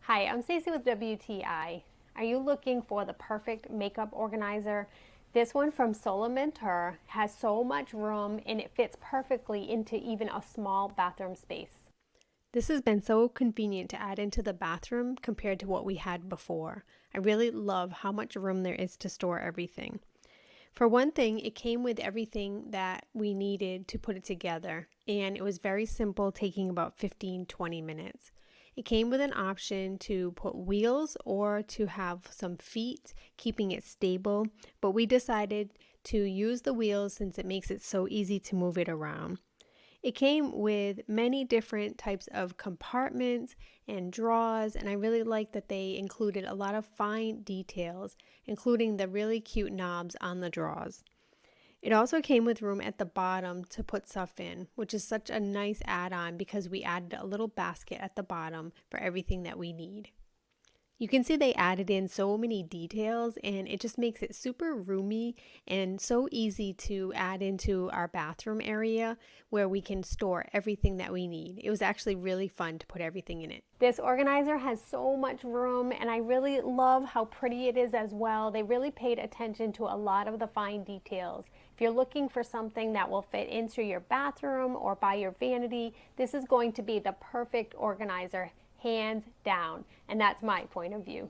Hi, I'm Stacey with WTI. Are you looking for the perfect makeup organizer? This one from SOLIMINTR has so much room and it fits perfectly into even a small bathroom space. This has been so convenient to add into the bathroom compared to what we had before. I really love how much room there is to store everything. For one thing, it came with everything that we needed to put it together, and it was very simple, taking about 15-20 minutes. It came with an option to put wheels or to have some feet, keeping it stable, but we decided to use the wheels since it makes it so easy to move it around. It came with many different types of compartments and drawers, and I really like that they included a lot of fine details, including the really cute knobs on the drawers. It also came with room at the bottom to put stuff in, which is such a nice add-on because we added a little basket at the bottom for everything that we need. You can see they added in so many details, and it just makes it super roomy and so easy to add into our bathroom area where we can store everything that we need. It was actually really fun to put everything in it. This organizer has so much room, and I really love how pretty it is as well. They really paid attention to a lot of the fine details. If you're looking for something that will fit into your bathroom or by your vanity, this is going to be the perfect organizer, hands down, and that's my point of view.